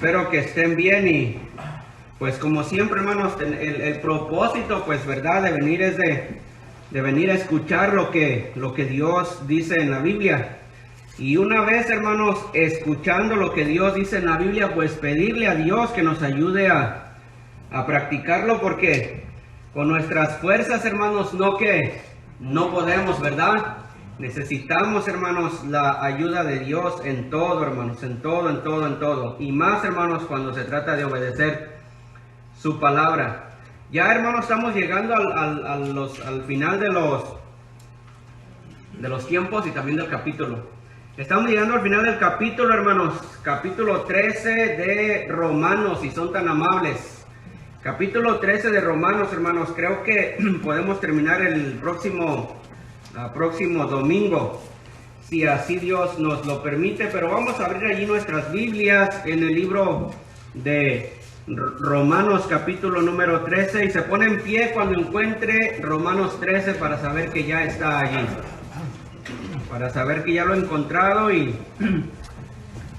Espero que estén bien y pues como siempre, hermanos, el propósito, pues verdad, de venir es de venir a escuchar lo que Dios dice en la Biblia. Y una vez, hermanos, escuchando lo que Dios dice en la Biblia, pues pedirle a Dios que nos ayude a practicarlo, porque con nuestras fuerzas, hermanos, no podemos, ¿verdad? Necesitamos, hermanos, la ayuda de Dios en todo, hermanos, en todo. Y más, hermanos, cuando se trata de obedecer su palabra. Ya, hermanos, estamos llegando al final de los tiempos y también del capítulo. Estamos llegando al final del capítulo, hermanos. Capítulo 13 de Romanos, si son tan amables. Capítulo 13 de Romanos, hermanos. Creo que podemos terminar el próximo domingo, si así Dios nos lo permite. Pero vamos a abrir allí nuestras Biblias en el libro de Romanos, capítulo número 13. Y se pone en pie cuando encuentre Romanos 13 para saber que ya está allí. Para saber que ya lo he encontrado, y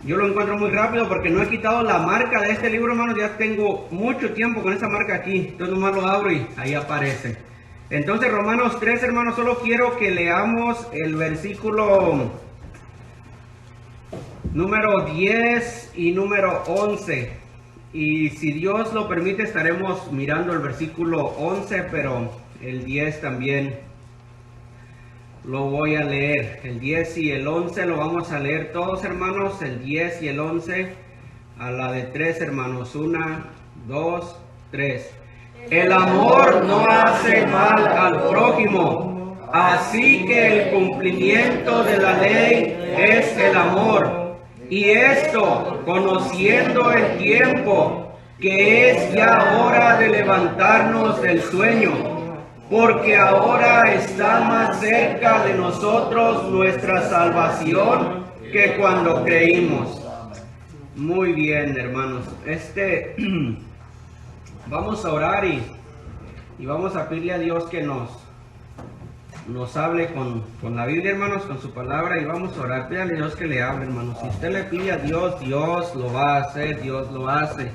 yo lo encuentro muy rápido porque no he quitado la marca de este libro, hermanos. Ya tengo mucho tiempo con esa marca aquí. Entonces nomás lo abro y ahí aparece. Entonces Romanos 3, hermanos, solo quiero que leamos el versículo número 10 y número 11. Y si Dios lo permite estaremos mirando el versículo 11, pero el 10 también lo voy a leer. El 10 y el 11 lo vamos a leer todos, hermanos. El 10 y el 11 a la de 3, hermanos. 1, 2, 3. El amor no hace mal al prójimo, así que el cumplimiento de la ley es el amor. Y esto, conociendo el tiempo, que es ya hora de levantarnos del sueño, porque ahora está más cerca de nosotros nuestra salvación que cuando creímos. Muy bien, hermanos. Vamos a orar y vamos a pedirle a Dios que nos hable con la Biblia, hermanos, con su palabra, y vamos a orar. Pídale a Dios que le hable, hermanos. Si usted le pide a Dios, Dios lo va a hacer, Dios lo hace.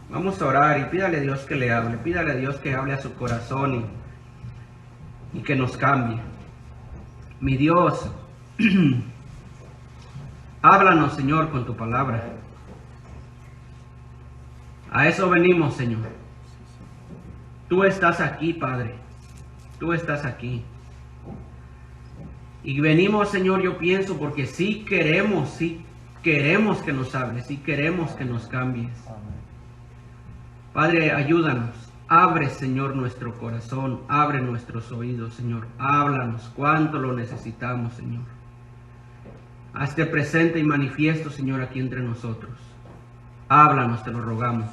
Vamos a orar y pídale a Dios que le hable. Pídale a Dios que hable a su corazón y que nos cambie. Mi Dios, háblanos, Señor, con tu palabra. A eso venimos, Señor. Tú estás aquí, Padre. Tú estás aquí. Y venimos, Señor, yo pienso, porque sí queremos que nos hables, sí queremos que nos cambies. Padre, ayúdanos. Abre, Señor, nuestro corazón. Abre nuestros oídos, Señor. Háblanos. Cuánto lo necesitamos, Señor. Hazte presente y manifiesto, Señor, aquí entre nosotros. Háblanos, te lo rogamos.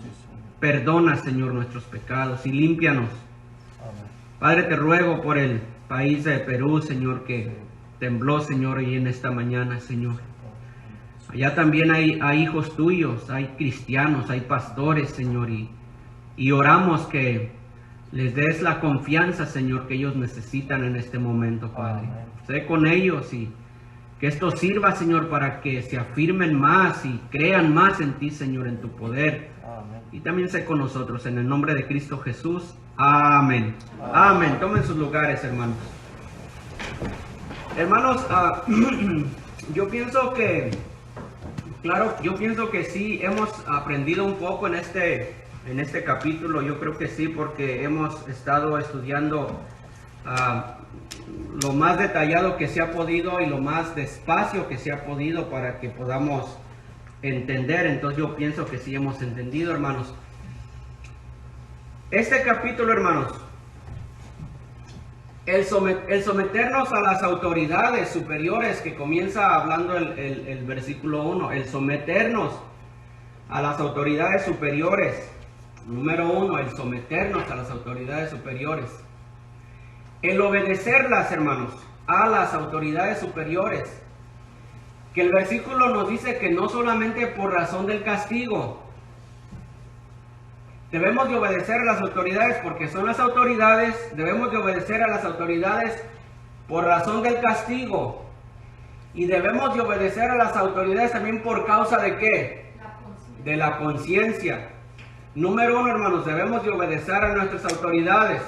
Perdona, Señor, nuestros pecados y límpianos. Padre, te ruego por el país de Perú, Señor, que tembló, Señor, y en esta mañana, Señor. Allá también hay hijos tuyos, hay cristianos, hay pastores, Señor, y oramos que les des la confianza, Señor, que ellos necesitan en este momento, Padre. Sé con ellos y que esto sirva, Señor, para que se afirmen más y crean más en ti, Señor, en tu poder. Y también sé con nosotros, en el nombre de Cristo Jesús. Amén. Amén. Tomen sus lugares, hermanos. Hermanos, yo pienso que sí hemos aprendido un poco en este capítulo. Yo creo que sí, porque hemos estado estudiando lo más detallado que se ha podido y lo más despacio que se ha podido para que podamos entender. Entonces yo pienso que sí hemos entendido, hermanos. Este capítulo, hermanos, el someternos a las autoridades superiores, que comienza hablando el versículo 1, el someternos a las autoridades superiores. Número 1, el someternos a las autoridades superiores. El obedecerlas, hermanos, a las autoridades superiores. Que el versículo nos dice que no solamente por razón del castigo. Debemos de obedecer a las autoridades porque son las autoridades. Debemos de obedecer a las autoridades por razón del castigo. Y debemos de obedecer a las autoridades también por causa de ¿qué? de la conciencia. Número uno, hermanos, debemos de obedecer a nuestras autoridades.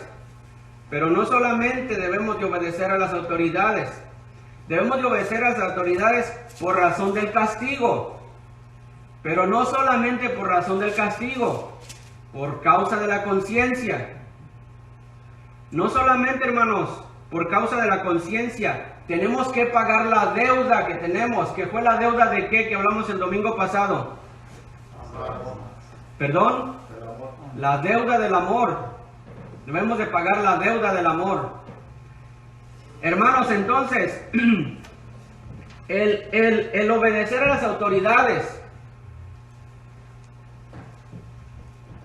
Pero no solamente debemos de obedecer a las autoridades. Debemos de obedecer a las autoridades por razón del castigo. Pero no solamente por razón del castigo, por causa de la conciencia. No solamente, hermanos, por causa de la conciencia. Tenemos que pagar la deuda que tenemos. ¿Que fue la deuda de qué? Que hablamos el domingo pasado. ¿Perdón? La deuda del amor. Debemos de pagar la deuda del amor. Hermanos, entonces, el obedecer a las autoridades,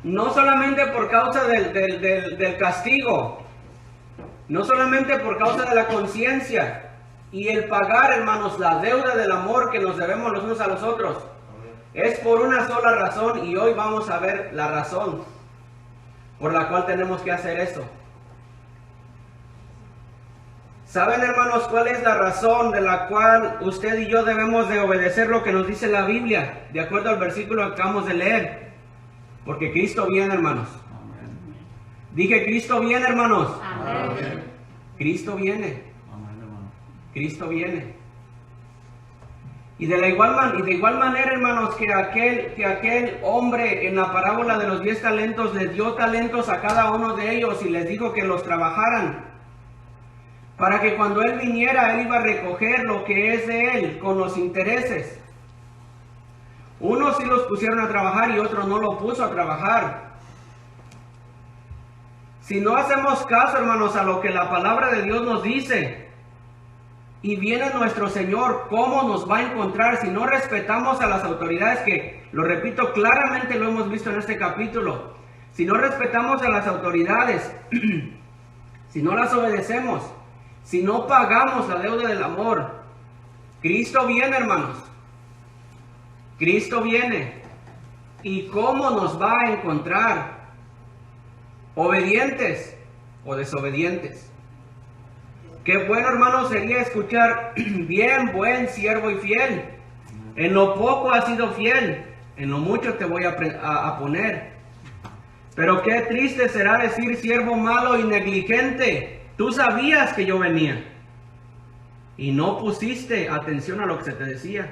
no solamente por causa del castigo, no solamente por causa de la conciencia, y el pagar, hermanos, la deuda del amor que nos debemos los unos a los otros, es por una sola razón, y hoy vamos a ver la razón por la cual tenemos que hacer eso. ¿Saben, hermanos, cuál es la razón de la cual usted y yo debemos de obedecer lo que nos dice la Biblia, de acuerdo al versículo que acabamos de leer? Porque Cristo viene, hermanos. Amén. Dije, Cristo viene, hermanos. Amén. Cristo viene. Amén. Cristo viene. Y de igual manera, hermanos, que aquel hombre en la parábola de los 10 talentos les dio talentos a cada uno de ellos y les dijo que los trabajaran, para que cuando él viniera, él iba a recoger lo que es de él con los intereses. Unos sí los pusieron a trabajar y otro no lo puso a trabajar. Si no hacemos caso, hermanos, a lo que la palabra de Dios nos dice, y viene nuestro Señor, ¿cómo nos va a encontrar si no respetamos a las autoridades? Que, lo repito, claramente lo hemos visto en este capítulo. Si no respetamos a las autoridades, si no las obedecemos, si no pagamos la deuda del amor, Cristo viene, hermanos. Cristo viene. ¿Y cómo nos va a encontrar? ¿Obedientes o desobedientes? Qué bueno, hermano, sería escuchar: bien, buen siervo y fiel. En lo poco has sido fiel, en lo mucho te voy a poner. Pero qué triste será decir: siervo malo y negligente, tú sabías que yo venía y no pusiste atención a lo que se te decía.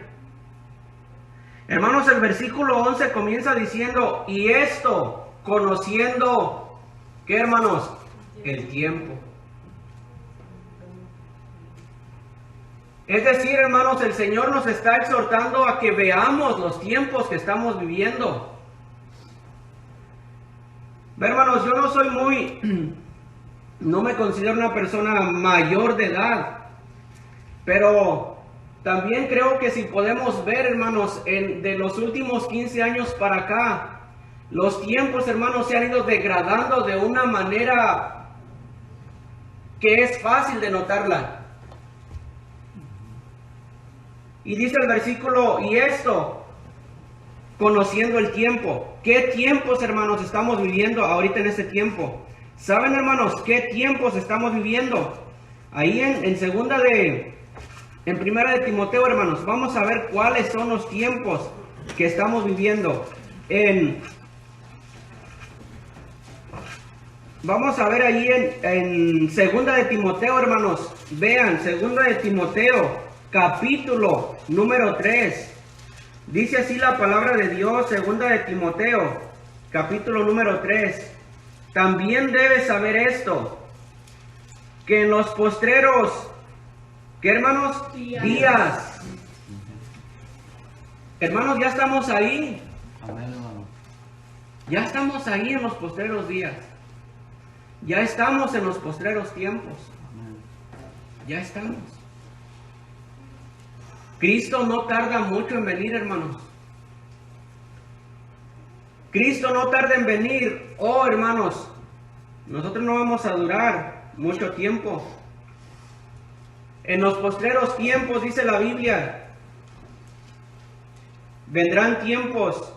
Hermanos, el versículo 11 comienza diciendo: y esto, conociendo, ¿qué, hermanos? El tiempo. Es decir, hermanos, el Señor nos está exhortando a que veamos los tiempos que estamos viviendo. Hermanos, yo no soy no me considero una persona mayor de edad, pero también creo que si podemos ver, hermanos, de los últimos 15 años para acá, los tiempos, hermanos, se han ido degradando de una manera que es fácil de notarla. Y dice el versículo: y esto, conociendo el tiempo. ¿Qué tiempos, hermanos, estamos viviendo ahorita en este tiempo? ¿Saben, hermanos, qué tiempos estamos viviendo? Ahí en primera de Timoteo, hermanos, vamos a ver cuáles son los tiempos que estamos viviendo. Vamos a ver ahí en segunda de Timoteo, hermanos. Vean, segunda de Timoteo, capítulo número 3. Dice así la palabra de Dios, segunda de Timoteo, capítulo número 3. También debes saber esto, que en los postreros, ¿qué, hermanos? Días. Hermanos, ya estamos ahí. Amén, hermano. Ya estamos ahí en los postreros días. Ya estamos en los postreros tiempos. Amén. Ya estamos. Cristo no tarda mucho en venir, hermanos. Cristo no tarda en venir. Oh, hermanos, nosotros no vamos a durar mucho tiempo. En los postreros tiempos, dice la Biblia, vendrán tiempos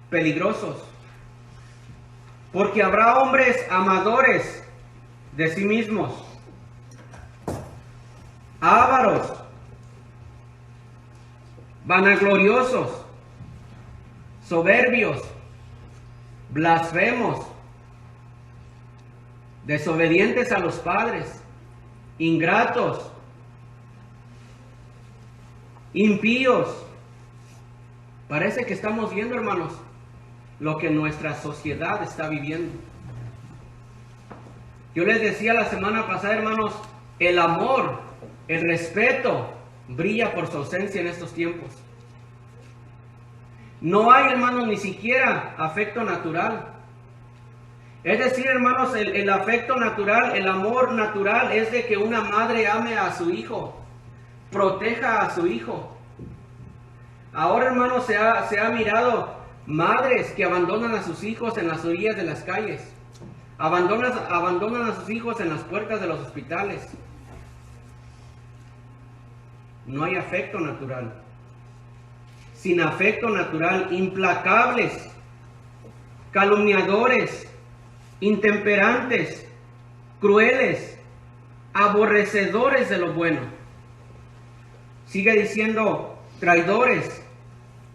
peligrosos, porque habrá hombres amadores de sí mismos, ávaros, vanagloriosos, soberbios, blasfemos, desobedientes a los padres, ingratos, impíos. Parece que estamos viendo, hermanos, lo que nuestra sociedad está viviendo. Yo les decía la semana pasada, hermanos, el amor, el respeto brilla por su ausencia en estos tiempos. No hay, hermanos, ni siquiera afecto natural. Es decir, hermanos, el afecto natural, el amor natural es de que una madre ame a su hijo, proteja a su hijo. Ahora, hermanos, se ha mirado madres que abandonan a sus hijos en las orillas de las calles. Abandonan a sus hijos en las puertas de los hospitales. No hay afecto natural. Sin afecto natural, implacables, calumniadores, intemperantes, crueles, aborrecedores de lo bueno. Sigue diciendo, traidores,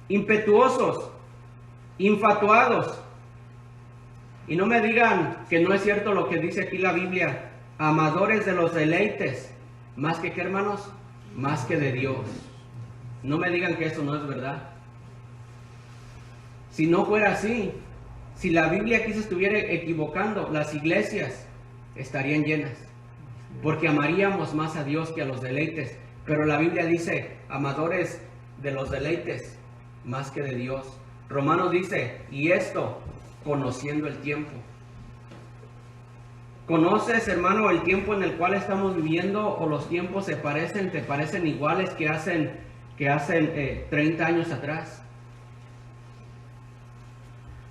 impetuosos, infatuados. Y no me digan que no es cierto lo que dice aquí la Biblia, amadores de los deleites, más que ¿qué, hermanos? Más que de Dios. No me digan que eso no es verdad. Si no fuera así, si la Biblia aquí se estuviera equivocando, las iglesias estarían llenas, porque amaríamos más a Dios que a los deleites. Pero la Biblia dice, amadores de los deleites, más que de Dios. Romanos dice, y esto, conociendo el tiempo. ¿Conoces, hermano, el tiempo en el cual estamos viviendo, o los tiempos te parecen iguales que hacen 30 años atrás?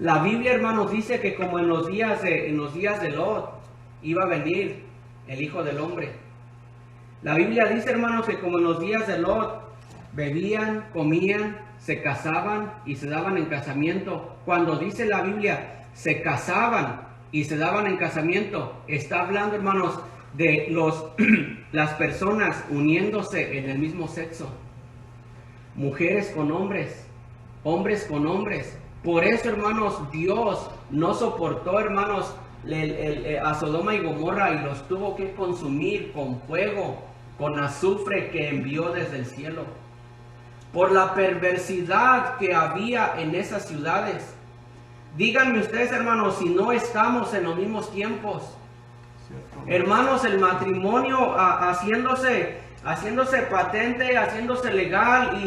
La Biblia, hermanos, dice que como en los días de Lot iba a venir el Hijo del Hombre. La Biblia dice, hermanos, que como en los días de Lot bebían, comían, se casaban y se daban en casamiento. Cuando dice la Biblia se casaban y se daban en casamiento, está hablando, hermanos, de las personas uniéndose en el mismo sexo. Mujeres con hombres, hombres con hombres. Por eso, hermanos, Dios no soportó, hermanos, a Sodoma y Gomorra y los tuvo que consumir con fuego, con azufre que envió desde el cielo. Por la perversidad que había en esas ciudades. Díganme ustedes, hermanos, si no estamos en los mismos tiempos. Hermanos, el matrimonio haciéndose patente, haciéndose legal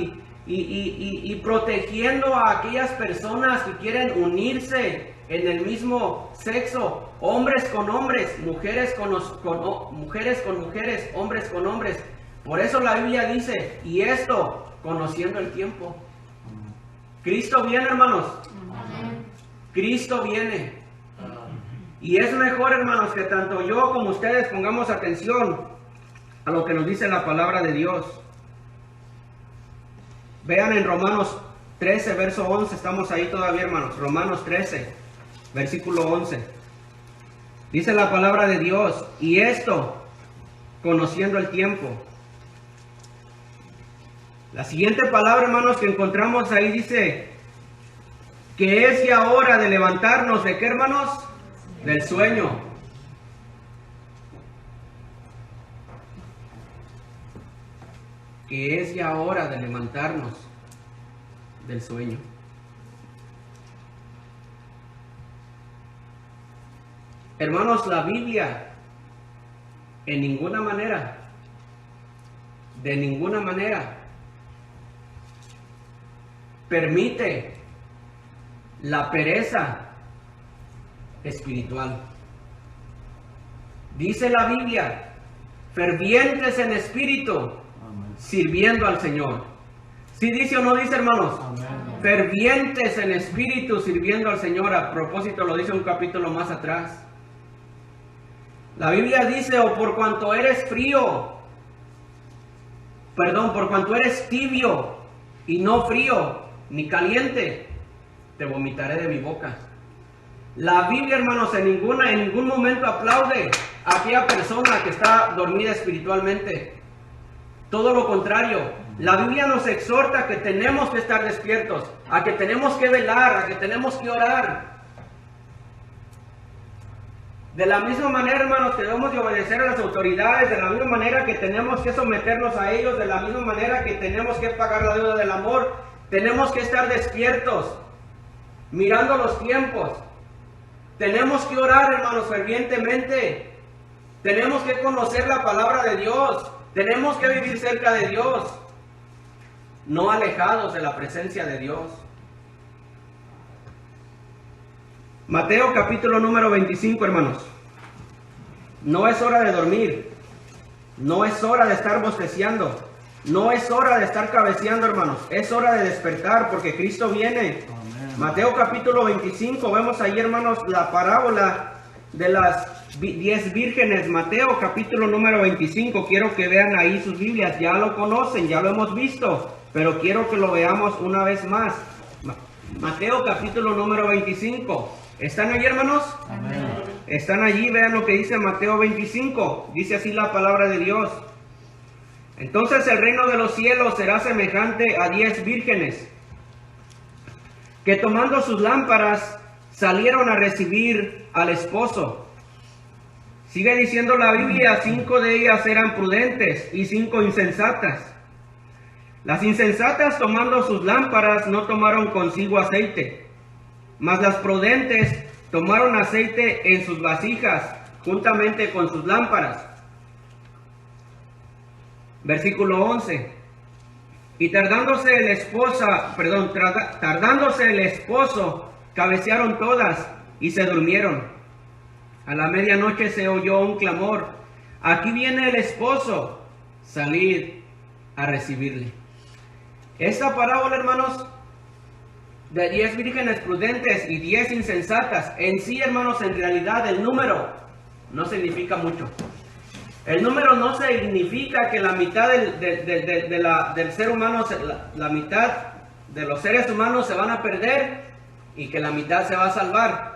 y protegiendo a aquellas personas que quieren unirse en el mismo sexo, hombres con hombres, mujeres con mujeres, hombres con hombres. Por eso la Biblia dice, y esto, conociendo el tiempo. Cristo viene, hermanos. Cristo viene. Y es mejor, hermanos, que tanto yo como ustedes pongamos atención a lo que nos dice la palabra de Dios. Vean en Romanos 13, verso 11, estamos ahí todavía, hermanos. Romanos 13, versículo 11. Dice la palabra de Dios, y esto, conociendo el tiempo. La siguiente palabra, hermanos, que encontramos ahí dice, que es ya hora de levantarnos, ¿de qué, hermanos? Del sueño. Que es ya hora de levantarnos del sueño. Hermanos, la Biblia en ninguna manera, de ninguna manera, permite la pereza espiritual. Dice la Biblia, fervientes en espíritu, amén, sirviendo al Señor. ¿Sí dice o no dice, hermanos? Amén. Fervientes en espíritu, sirviendo al Señor. A propósito, lo dice un capítulo más atrás. La Biblia dice, o por cuanto eres por cuanto eres tibio y no frío ni caliente, te vomitaré de mi boca. La Biblia, hermanos, en ningún momento aplaude a aquella persona que está dormida espiritualmente. Todo lo contrario, La Biblia nos exhorta a que tenemos que estar despiertos, a que tenemos que velar, a que tenemos que orar. De la misma manera, hermanos, que debemos de obedecer a las autoridades, de la misma manera que tenemos que someternos a ellos, de la misma manera que tenemos que pagar la deuda del amor, tenemos que estar despiertos, mirando los tiempos. Tenemos que orar, hermanos, fervientemente. Tenemos que conocer la palabra de Dios. Tenemos que vivir cerca de Dios, no alejados de la presencia de Dios. Mateo capítulo número 25, hermanos. No es hora de dormir. No es hora de estar bosteciando. No es hora de estar cabeceando, hermanos. Es hora de despertar porque Cristo viene. Amén. Mateo capítulo 25. Vemos ahí, hermanos, la parábola de las 10 vírgenes. Mateo capítulo número 25. Quiero que vean ahí sus Biblias. Ya lo conocen, ya lo hemos visto. Pero quiero que lo veamos una vez más. Mateo capítulo número 25. ¿Están allí, hermanos? Amén. Están allí, vean lo que dice Mateo 25. Dice así la palabra de Dios. Entonces el reino de los cielos será semejante a 10 vírgenes, que tomando sus lámparas salieron a recibir al esposo. Sigue diciendo la Biblia, 5 de ellas eran prudentes y 5 insensatas. Las insensatas, tomando sus lámparas, no tomaron consigo aceite, mas las prudentes tomaron aceite en sus vasijas, juntamente con sus lámparas. Versículo 11. Y tardándose el esposo, cabecearon todas y se durmieron. A la medianoche se oyó un clamor: aquí viene el esposo, salid a recibirle. Esta parábola, hermanos, de 10 vírgenes prudentes y 10 insensatas, en sí, hermanos, en realidad el número no significa mucho. El número no significa que la mitad del ser humano, la mitad de los seres humanos se van a perder y que la mitad se va a salvar.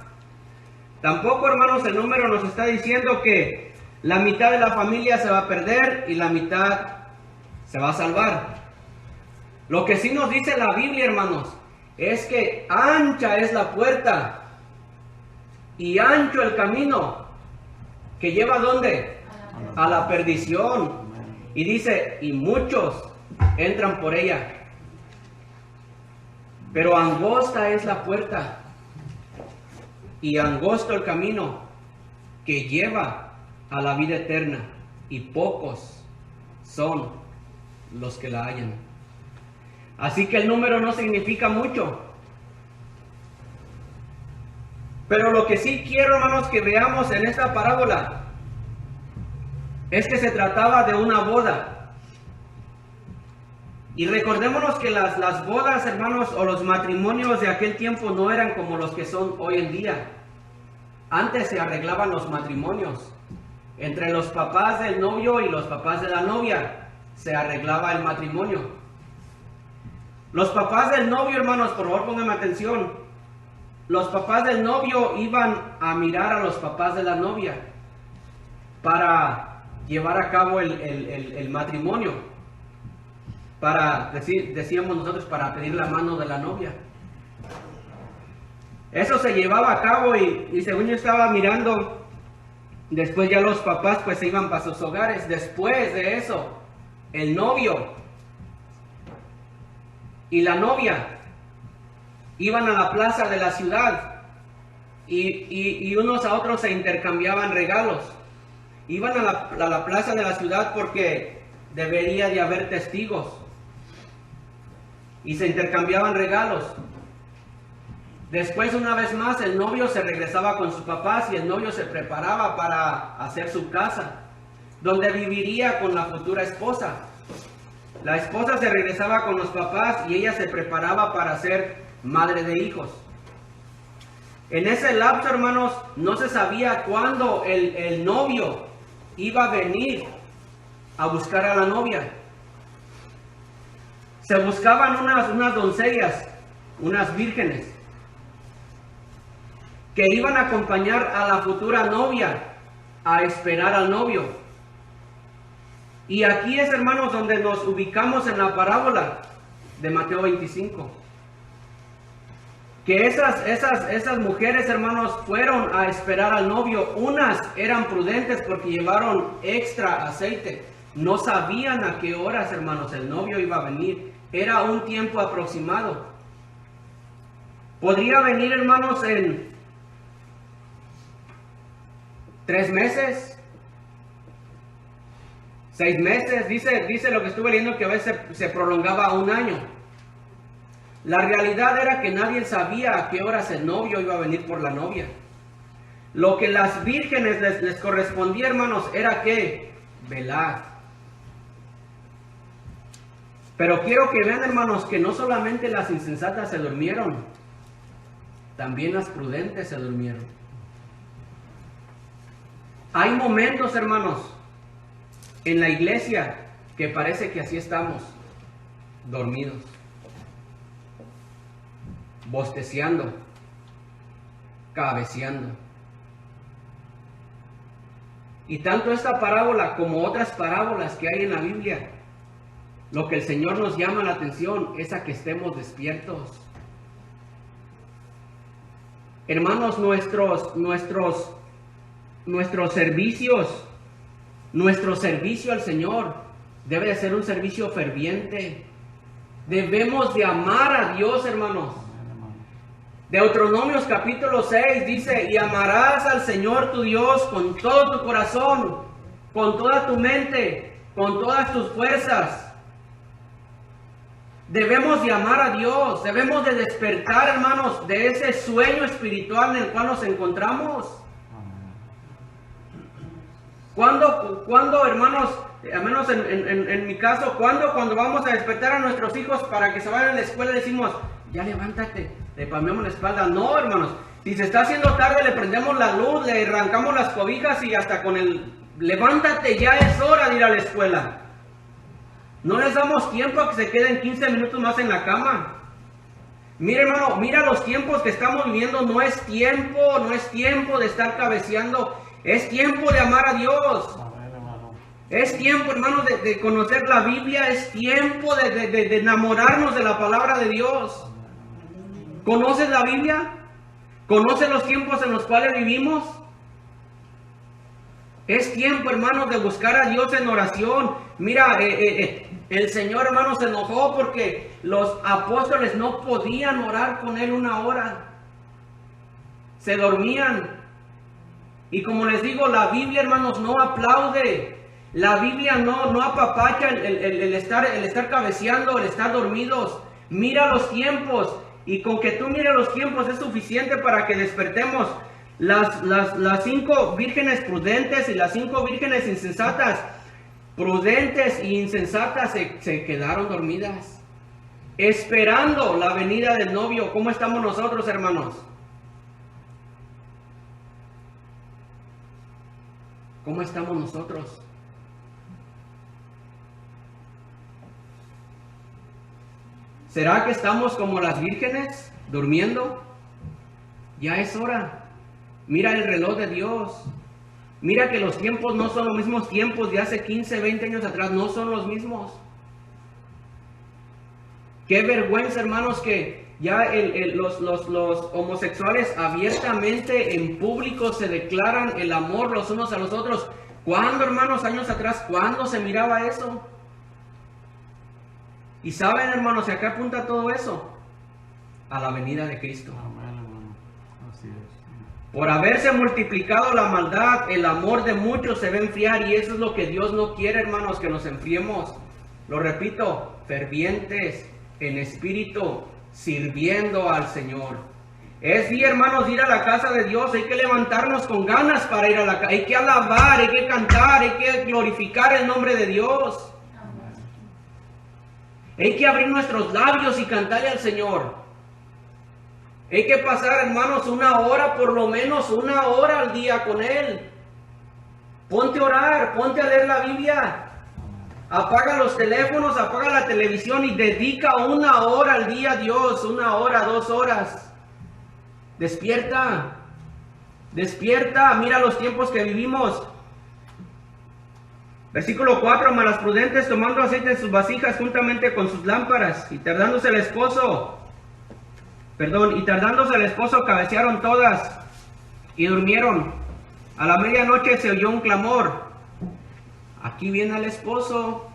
Tampoco, hermanos, el número nos está diciendo que la mitad de la familia se va a perder y la mitad se va a salvar. Lo que sí nos dice la Biblia, hermanos, es que ancha es la puerta y ancho el camino que lleva ¿a dónde? A la perdición. Y dice, y muchos entran por ella. Pero angosta es la puerta y angosto el camino que lleva a la vida eterna, y pocos son los que la hallan. Así que el número no significa mucho. Pero lo que sí quiero, hermanos, que veamos en esta parábola es que se trataba de una boda. Y recordémonos que las bodas, hermanos, o los matrimonios de aquel tiempo no eran como los que son hoy en día. Antes se arreglaban los matrimonios. Entre los papás del novio y los papás de la novia se arreglaba el matrimonio. Los papás del novio, hermanos, por favor pónganme atención. Los papás del novio iban a mirar a los papás de la novia para llevar a cabo el matrimonio. Decíamos nosotros, para pedir la mano de la novia. Eso se llevaba a cabo y según yo estaba mirando, después ya los papás pues se iban para sus hogares. Después de eso, el novio y la novia iban a la plaza de la ciudad y unos a otros se intercambiaban regalos. Iban a la plaza de la ciudad porque debería de haber testigos y se intercambiaban regalos. Después, una vez más, el novio se regresaba con sus papás y el novio se preparaba para hacer su casa, donde viviría con la futura esposa. La esposa se regresaba con los papás y ella se preparaba para ser madre de hijos. En ese lapso, hermanos, no se sabía cuándo el novio iba a venir a buscar a la novia. Se buscaban unas doncellas, unas vírgenes, que iban a acompañar a la futura novia a esperar al novio. Y aquí es, hermanos, donde nos ubicamos en la parábola de Mateo 25. Que esas mujeres, hermanos, fueron a esperar al novio. Unas eran prudentes porque llevaron extra aceite. No sabían a qué horas, hermanos, el novio iba a venir. Era un tiempo aproximado. Podría venir, hermanos, en 3 meses, 6 meses. Dice lo que estuve leyendo, que a veces se prolongaba a 1 año. La realidad era que nadie sabía a qué horas el novio iba a venir por la novia. Lo que las vírgenes les correspondía, hermanos, era que velar. Pero quiero que vean, hermanos, que no solamente las insensatas se durmieron, también las prudentes se durmieron. Hay momentos, hermanos, en la iglesia que parece que así estamos, dormidos, bosteciando, cabeceando. Y tanto esta parábola como otras parábolas que hay en la Biblia, lo que el Señor nos llama la atención es a que estemos despiertos. Hermanos, nuestro servicio al Señor debe de ser un servicio ferviente. Debemos de amar a Dios, hermanos. Deuteronomios capítulo 6 dice: y amarás al Señor tu Dios con todo tu corazón, con toda tu mente, con todas tus fuerzas. Debemos de amar a Dios, debemos de despertar, hermanos, de ese sueño espiritual en el cual nos encontramos. Cuando, hermanos, al menos en mi caso, cuando vamos a despertar a nuestros hijos para que se vayan a la escuela, decimos: ya levántate, le palmeamos la espalda? No, hermanos, si se está haciendo tarde, le prendemos la luz, le arrancamos las cobijas y hasta con el levántate, ya es hora de ir a la escuela. No les damos tiempo a que se queden 15 minutos más en la cama. Mira, hermano, mira los tiempos que estamos viviendo. No es tiempo de estar cabeceando. Es tiempo de amar a Dios. Es tiempo, hermano, de conocer la Biblia. Es tiempo de enamorarnos de la palabra de Dios. ¿Conoces la Biblia? ¿Conoces los tiempos en los cuales vivimos? Es tiempo, hermanos, de buscar a Dios en oración. Mira, el Señor, hermanos, se enojó porque los apóstoles no podían orar con Él 1 hora. Se dormían. Y como les digo, la Biblia, hermanos, no aplaude. La Biblia no apapacha el estar cabeceando, el estar dormidos. Mira los tiempos. Y con que tú mires los tiempos es suficiente para que despertemos. Las 5 vírgenes prudentes y las 5 vírgenes insensatas, prudentes e insensatas, se quedaron dormidas, esperando la venida del novio. ¿Cómo estamos nosotros, hermanos? ¿Cómo estamos nosotros? ¿Será que estamos como las vírgenes, durmiendo? Ya es hora. Mira el reloj de Dios. Mira que los tiempos no son los mismos tiempos de hace 15, 20 años atrás. No son los mismos. Qué vergüenza, hermanos, que ya los homosexuales abiertamente en público se declaran el amor los unos a los otros. ¿Cuándo, hermanos, años atrás, cuándo se miraba eso? Y saben, hermanos, ¿y acá apunta todo eso? A la venida de Cristo. Por haberse multiplicado la maldad, el amor de muchos se va a enfriar, y eso es lo que Dios no quiere, hermanos, que nos enfriemos. Lo repito, fervientes en espíritu, sirviendo al Señor. Es día, hermanos, de ir a la casa de Dios. Hay que levantarnos con ganas para ir a la casa. Hay que alabar, hay que cantar, hay que glorificar el nombre de Dios. Hay que abrir nuestros labios y cantarle al Señor. Hay que pasar, hermanos, 1 hora, por lo menos 1 hora al día con Él. Ponte a orar, ponte a leer la Biblia. Apaga los teléfonos, apaga la televisión y dedica 1 hora al día a Dios. 1 hora, 2 horas. Despierta, despierta. Mira los tiempos que vivimos. Versículo 4, mas las prudentes tomando aceite en sus vasijas juntamente con sus lámparas, y tardándose el esposo, cabecearon todas y durmieron. A la medianoche se oyó un clamor. Aquí viene el esposo.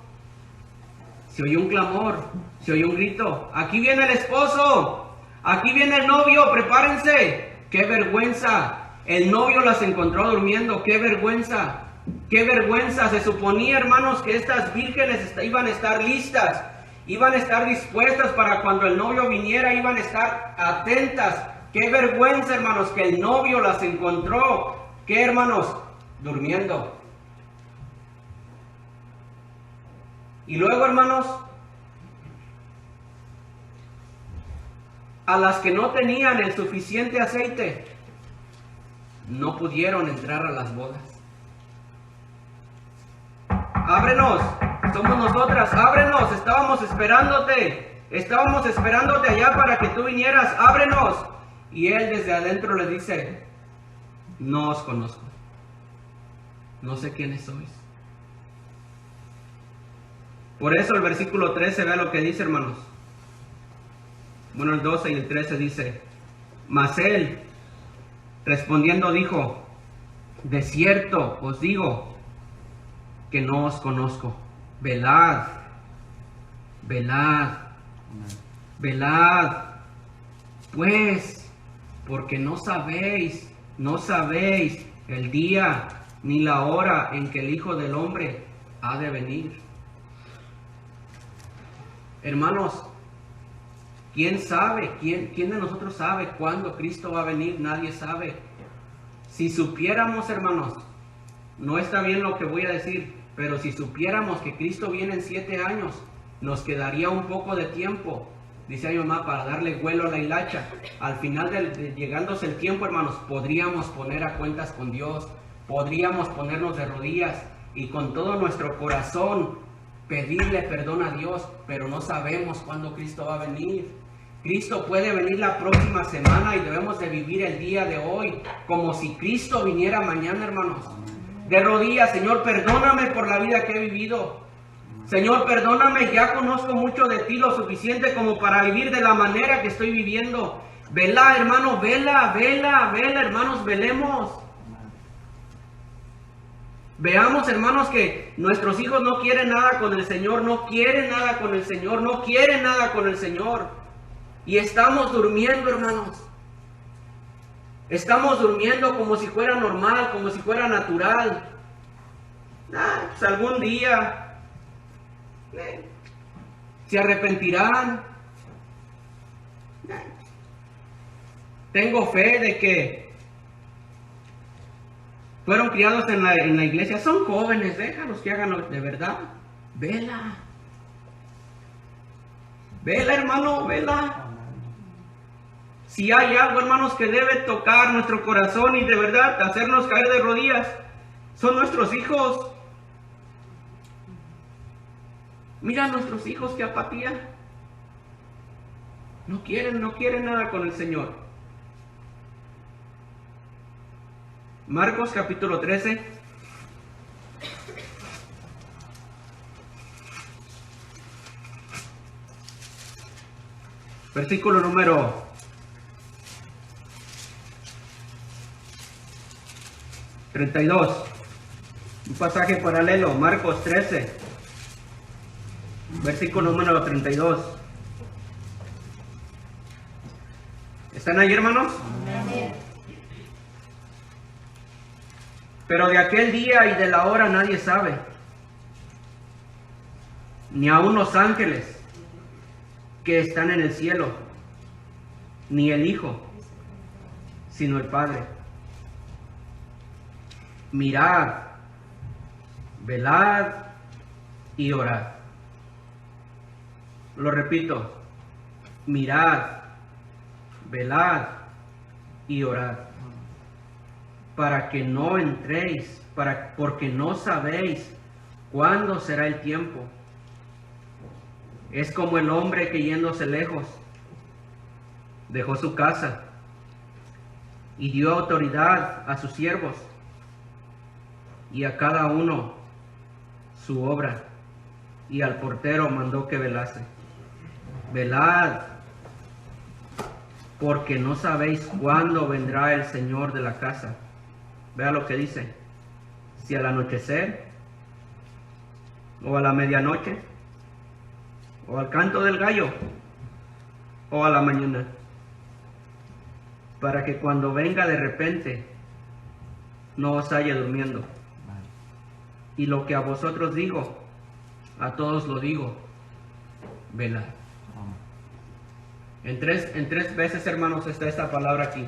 Se oyó un clamor, se oyó un grito. Aquí viene el esposo, aquí viene el novio, prepárense. ¡Qué vergüenza! El novio las encontró durmiendo. ¡Qué vergüenza! ¡Qué vergüenza! Se suponía, hermanos, que estas vírgenes iban a estar listas, iban a estar dispuestas para cuando el novio viniera, iban a estar atentas. ¡Qué vergüenza, hermanos, que el novio las encontró! ¿Qué, hermanos? Durmiendo. Y luego, hermanos, a las que no tenían el suficiente aceite, no pudieron entrar a las bodas. Ábrenos, somos nosotras, ábrenos, estábamos esperándote allá para que tú vinieras, ábrenos. Y él desde adentro le dice, no os conozco, no sé quiénes sois. Por eso el versículo 13, vea lo que dice, hermanos. Bueno, el 12 y el 13 dice, mas él respondiendo dijo, de cierto os digo que no os conozco. Velad, velad, velad, pues, porque no sabéis el día ni la hora en que el Hijo del Hombre ha de venir. Hermanos, ¿quién sabe? ¿Quién de nosotros sabe cuándo Cristo va a venir? Nadie sabe. Si supiéramos, hermanos, no está bien lo que voy a decir, pero si supiéramos que Cristo viene en 7 años, nos quedaría un poco de tiempo, dice a mi mamá, para darle vuelo a la hilacha. Al final llegándose el tiempo, hermanos, podríamos poner a cuentas con Dios, podríamos ponernos de rodillas y con todo nuestro corazón pedirle perdón a Dios, pero no sabemos cuándo Cristo va a venir. Cristo puede venir la próxima semana y debemos de vivir el día de hoy como si Cristo viniera mañana, hermanos. De rodillas, Señor, perdóname por la vida que he vivido. Señor, perdóname, ya conozco mucho de ti, lo suficiente como para vivir de la manera que estoy viviendo. Vela, hermano, vela, hermanos, velemos. Veamos, hermanos, que nuestros hijos no quieren nada con el Señor, no quieren nada con el Señor. Y estamos durmiendo, hermanos. Estamos durmiendo como si fuera normal, como si fuera natural. Pues algún día se arrepentirán. Tengo fe de que fueron criados en la iglesia, son jóvenes, déjalos que hagan de verdad. Vela, hermano, vela. Si hay algo, hermanos, que debe tocar nuestro corazón y de verdad hacernos caer de rodillas, son nuestros hijos. Mira a nuestros hijos, qué apatía. No quieren nada con el Señor. Marcos capítulo 13. Versículo número 32. Un pasaje paralelo, Marcos 13. Versículo número 32. ¿Están ahí, hermanos? Amén. Pero de aquel día y de la hora nadie sabe, ni aun los ángeles que están en el cielo, ni el Hijo, sino el Padre. Mirad, velad y orad. Lo repito, mirad, velad y orad, para que no entréis, porque no sabéis cuándo será el tiempo. Es como el hombre que yéndose lejos, dejó su casa y dio autoridad a sus siervos, y a cada uno su obra, y al portero mandó que velase. Velad, porque no sabéis cuándo vendrá el Señor de la casa. Vea lo que dice: si al anochecer, o a la medianoche, o al canto del gallo, o a la mañana, para que cuando venga de repente no os halle durmiendo. Y lo que a vosotros digo, a todos lo digo: velad. En tres veces, hermanos, está esta palabra aquí.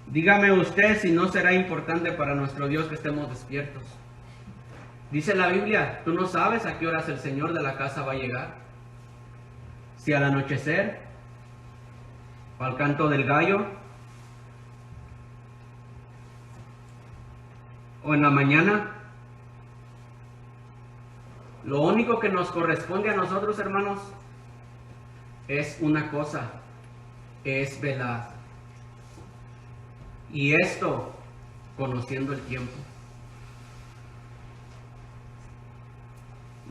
Dígame usted si no será importante para nuestro Dios que estemos despiertos. Dice la Biblia: tú no sabes a qué horas el Señor de la casa va a llegar. Si al anochecer, o al canto del gallo, o en la mañana. Lo único que nos corresponde a nosotros, hermanos, es una cosa: es velar. Y esto conociendo el tiempo.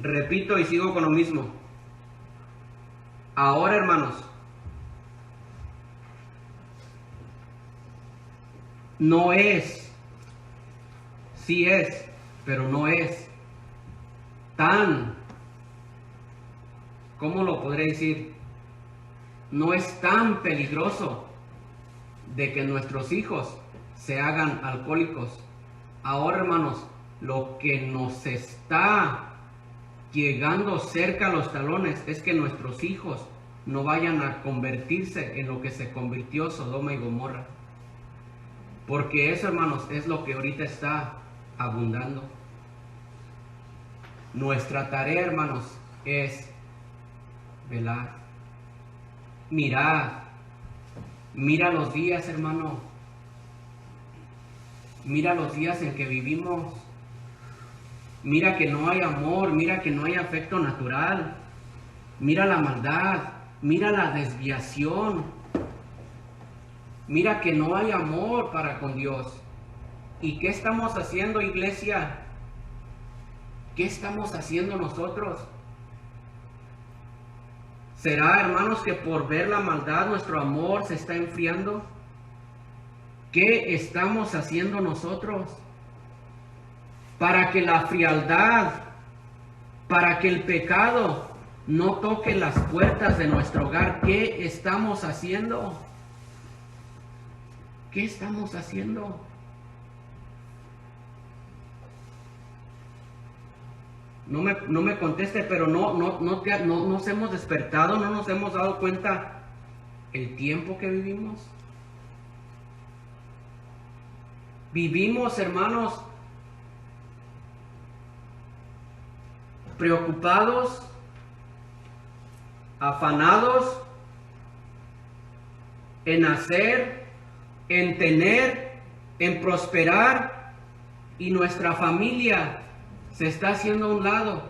Repito y sigo con lo mismo. Ahora, hermanos, no es, sí es, pero no es tan, ¿cómo lo podré decir? No es tan peligroso de que nuestros hijos se hagan alcohólicos. Ahora, hermanos, lo que nos está llegando cerca a los talones es que nuestros hijos no vayan a convertirse en lo que se convirtió Sodoma y Gomorra. Porque eso, hermanos, es lo que ahorita está abundando. Nuestra tarea, hermanos, es velar. Mirad. Mira los días, hermano. Mira los días en que vivimos. Mira que no hay amor, mira que no hay afecto natural. Mira la maldad, mira la desviación. Mira que no hay amor para con Dios. ¿Y qué estamos haciendo, iglesia? ¿Qué estamos haciendo nosotros? ¿Será, hermanos, que por ver la maldad nuestro amor se está enfriando? ¿Qué estamos haciendo nosotros para que la frialdad, para que el pecado no toque las puertas de nuestro hogar? ¿Qué estamos haciendo? ¿Qué estamos haciendo? No me conteste, pero no nos hemos despertado, no nos hemos dado cuenta el tiempo que vivimos. Vivimos, hermanos, preocupados, afanados en hacer, en tener, en prosperar, y nuestra familia se está haciendo a un lado.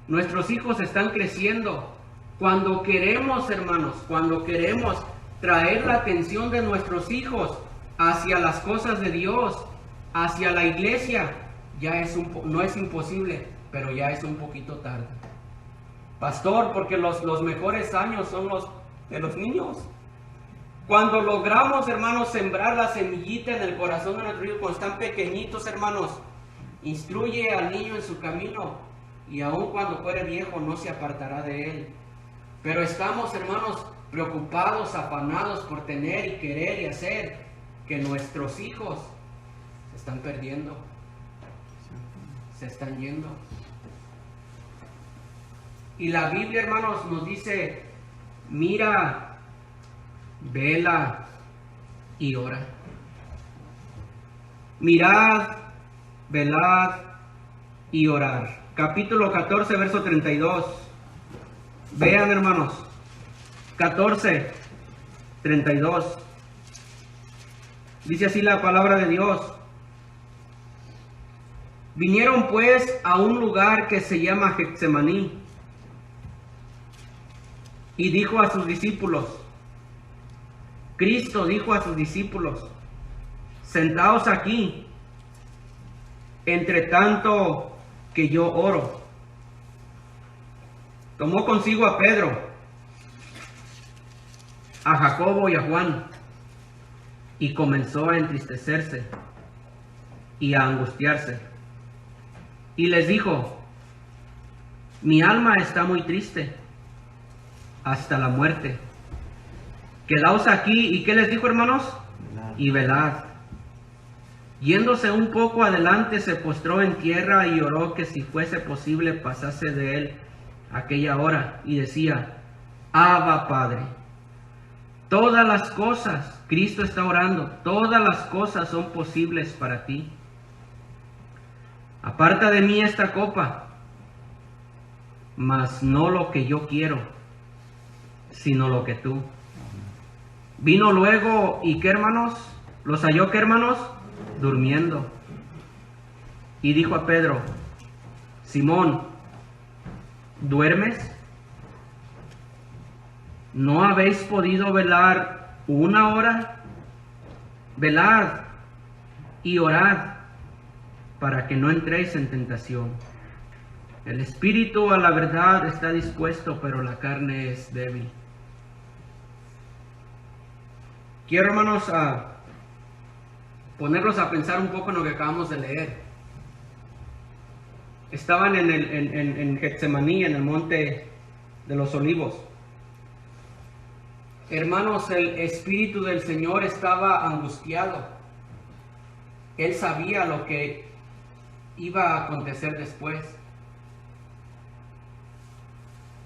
Nuestros hijos están creciendo. Cuando queremos, hermanos, cuando queremos traer la atención de nuestros hijos hacia las cosas de Dios, hacia la iglesia, ya no es imposible, pero ya es un poquito tarde. Pastor, porque los mejores años son los de los niños. Cuando logramos, hermanos, sembrar la semillita en el corazón de nuestros hijos cuando están pequeñitos, hermanos, instruye al niño en su camino, y aun cuando fuere viejo no se apartará de él. Pero estamos, hermanos, preocupados, afanados por tener y querer y hacer, que nuestros hijos se están perdiendo, se están yendo. Y la Biblia, hermanos, nos dice: mira, vela y ora. Mirad, velad y orar. Capítulo 14, verso 32. Vean, hermanos, 14, 32. Dice así la palabra de Dios: vinieron pues a un lugar que se llama Getsemaní, y dijo a sus discípulos, Cristo dijo a sus discípulos: sentaos aquí, entre tanto que yo oro. Tomó consigo a Pedro, a Jacobo y a Juan, y comenzó a entristecerse y a angustiarse. Y les dijo: mi alma está muy triste hasta la muerte. Quedaos aquí. ¿Y qué les dijo, hermanos? Y velad. Yéndose un poco adelante, se postró en tierra y oró que si fuese posible pasase de él aquella hora, y decía: Abba, Padre, todas las cosas, Cristo está orando, todas las cosas son posibles para ti. Aparta de mí esta copa, mas no lo que yo quiero, sino lo que tú. Vino luego, ¿y qué, hermanos? ¿Los halló qué, hermanos? Durmiendo. Y dijo a Pedro: Simón, ¿duermes? ¿No habéis podido velar una hora? Velad y orad para que no entréis en tentación. El espíritu a la verdad está dispuesto, pero la carne es débil. Quiero, hermanos, ponerlos a pensar un poco en lo que acabamos de leer. Estaban en Getsemaní, en el monte de los olivos. Hermanos, el Espíritu del Señor estaba angustiado. Él sabía lo que iba a acontecer después.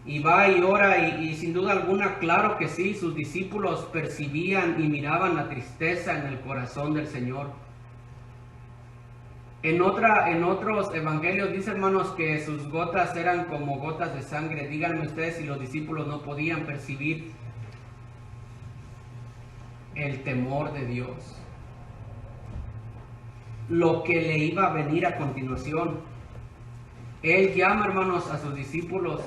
Y va y ora y sin duda alguna, claro que sí, sus discípulos percibían y miraban la tristeza en el corazón del Señor. En otros evangelios dice, hermanos, que sus gotas eran como gotas de sangre. Díganme ustedes si los discípulos no podían percibir el temor de Dios, lo que le iba a venir a continuación. Él llama, hermanos, a sus discípulos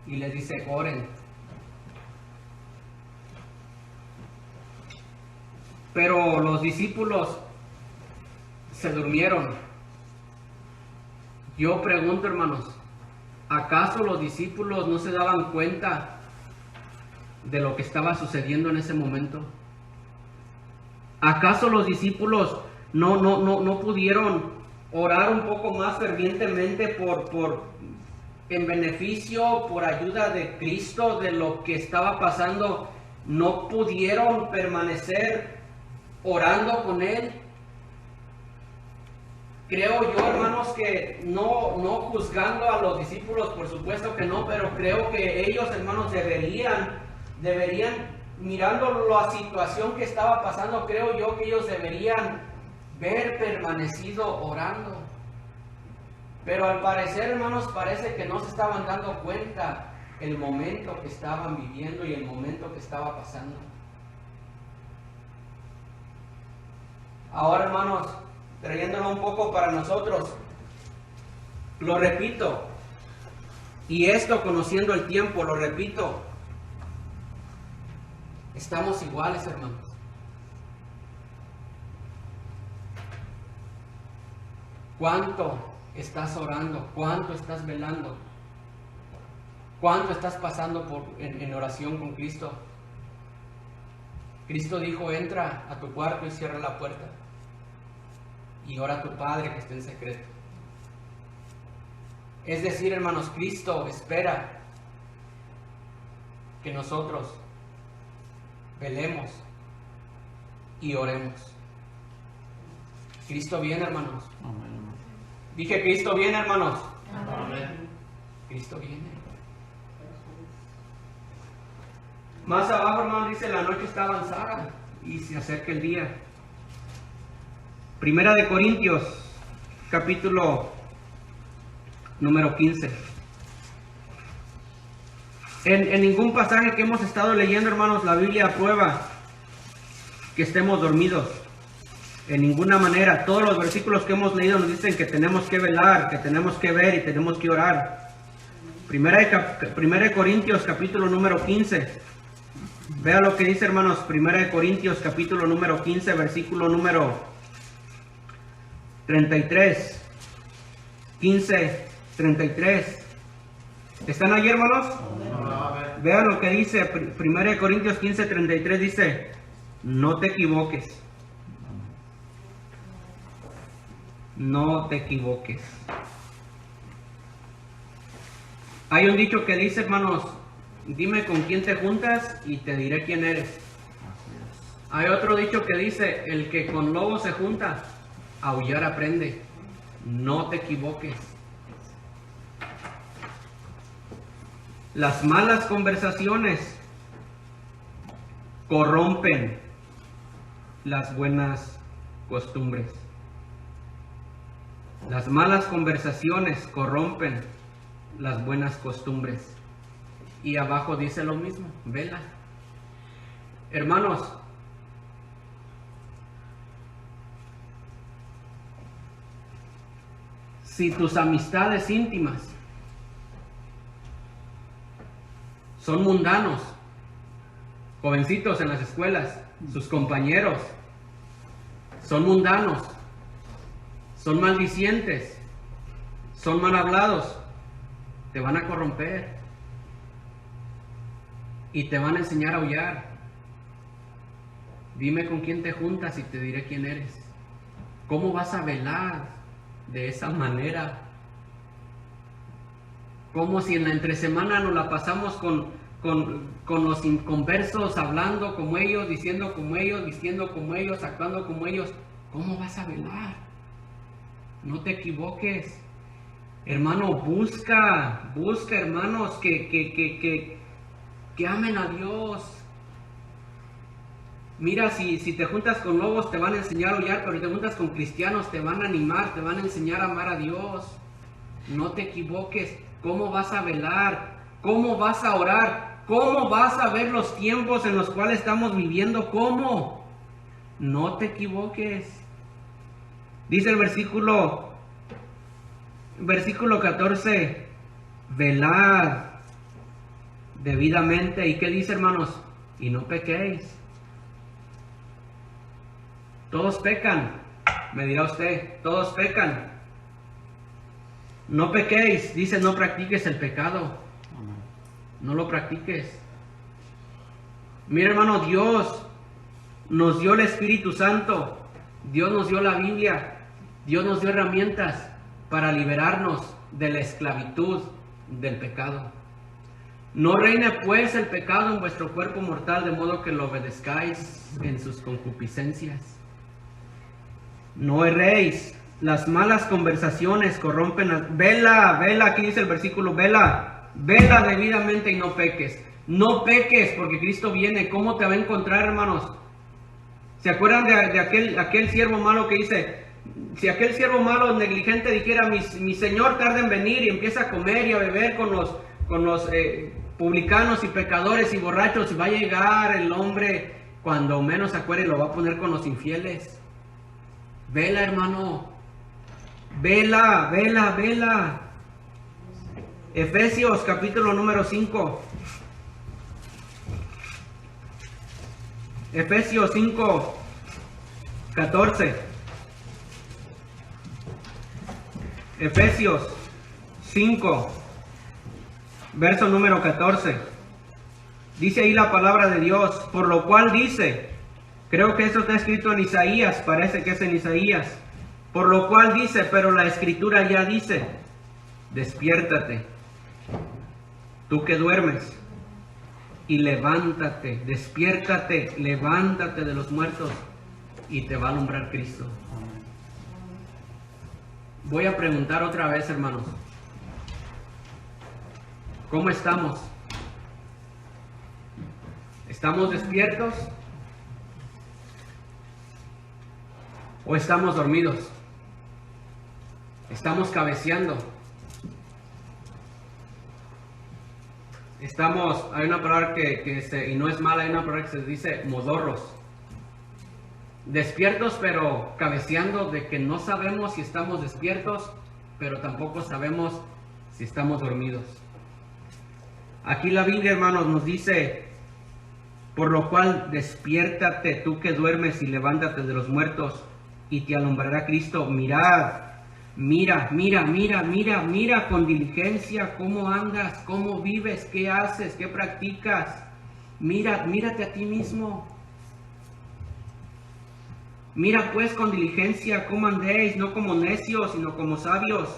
y les dice: oren. Pero los discípulos se durmieron. Yo pregunto, hermanos, ¿acaso los discípulos no se daban cuenta de lo que estaba sucediendo en ese momento? ¿Acaso los discípulos no pudieron orar un poco más fervientemente en beneficio, por ayuda de Cristo, de lo que estaba pasando? ¿No pudieron permanecer orando con Él? Creo yo, hermanos, que no juzgando a los discípulos, por supuesto que no, pero creo que ellos, hermanos, deberían, mirando la situación que estaba pasando, creo yo que ellos deberían haber permanecido orando. Pero al parecer, hermanos, parece que no se estaban dando cuenta el momento que estaban viviendo y el momento que estaba pasando. Ahora, hermanos, trayéndolo un poco para nosotros, lo repito, y esto conociendo el tiempo, lo repito, estamos iguales, hermanos. ¿Cuánto estás orando? ¿Cuánto estás velando? ¿Cuánto estás pasando en oración con Cristo? Cristo dijo: entra a tu cuarto y cierra la puerta y ora a tu Padre que está en secreto. Es decir, hermanos, Cristo espera que nosotros velemos y oremos. Cristo viene, hermanos. Amén. Dije: Cristo viene, hermanos. Amén. Cristo viene. Más abajo, hermanos, dice: la noche está avanzada y se acerca el día. Primera de Corintios, capítulo número 15. En ningún pasaje que hemos estado leyendo, hermanos, la Biblia aprueba que estemos dormidos. En ninguna manera. Todos los versículos que hemos leído nos dicen que tenemos que velar, que tenemos que ver y tenemos que orar. Primera de Corintios, capítulo número 15. Vea lo que dice, hermanos. Primera de Corintios, capítulo número 15, versículo número 33. 15:33. ¿Están ahí, hermanos? Vean lo que dice 1 Corintios 15:33, dice, no te equivoques. No te equivoques. Hay un dicho que dice, hermanos, dime con quién te juntas y te diré quién eres. Hay otro dicho que dice, el que con lobo se junta, aullar aprende. No te equivoques. Las malas conversaciones corrompen las buenas costumbres. Las malas conversaciones corrompen las buenas costumbres. Y abajo dice lo mismo, vela. Hermanos, si tus amistades íntimas son mundanos, jovencitos en las escuelas, sus compañeros son mundanos, son maldicientes, son mal hablados, te van a corromper y te van a enseñar a aullar. Dime con quién te juntas y te diré quién eres. ¿Cómo vas a velar de esa manera? Como si en la entresemana nos la pasamos con los inconversos, hablando como ellos, diciendo como ellos, vistiendo como ellos, actuando como ellos. ¿Cómo vas a velar? No te equivoques. Hermano, busca hermanos que amen a Dios. Mira, si te juntas con lobos te van a enseñar a aullar, pero si te juntas con cristianos te van a animar, te van a enseñar a amar a Dios. No te equivoques. ¿Cómo vas a velar? ¿Cómo vas a orar? ¿Cómo vas a ver los tiempos en los cuales estamos viviendo? ¿Cómo? No te equivoques. Dice el versículo 14, velad debidamente. ¿Y qué dice, hermanos? Y no pequéis. Todos pecan, me dirá usted, todos pecan. No pequéis, dice, no practiques el pecado. No lo practiques. Mira, hermano, Dios nos dio el Espíritu Santo. Dios nos dio la Biblia. Dios nos dio herramientas para liberarnos de la esclavitud del pecado. No reine pues el pecado en vuestro cuerpo mortal, de modo que lo obedezcáis en sus concupiscencias. No erréis. Las malas conversaciones corrompen. Vela, aquí dice el versículo, vela debidamente y no peques. No peques porque Cristo viene. ¿Cómo te va a encontrar, hermanos? ¿Se acuerdan de aquel siervo malo que dice, si aquel siervo malo negligente dijera, mi Señor tarda en venir, y empieza a comer y a beber con los publicanos y pecadores y borrachos, y va a llegar el hombre cuando menos se acuerde y lo va a poner con los infieles? Vela, hermano. Vela. Efesios capítulo número 5. Efesios 5:14. Efesios 5, verso número 14. Dice ahí la palabra de Dios, por lo cual dice, creo que eso está escrito en Isaías, parece que es en Isaías. Por lo cual dice, pero la Escritura ya dice, despiértate, tú que duermes, y levántate, despiértate, levántate de los muertos, y te va a alumbrar Cristo. Voy a preguntar otra vez, hermanos, ¿cómo estamos? ¿Estamos despiertos? ¿O estamos dormidos? ¿Estamos cabeceando? Hay una palabra y no es mala, hay una palabra que se dice modorros. Despiertos pero cabeceando, de que no sabemos si estamos despiertos, pero tampoco sabemos si estamos dormidos. Aquí la Biblia, hermanos, nos dice, por lo cual despiértate tú que duermes y levántate de los muertos, y te alumbrará Cristo. Mirad, Mira con diligencia cómo andas, cómo vives, qué haces, qué practicas. Mírate a ti mismo. Mira pues con diligencia cómo andéis, no como necios, sino como sabios.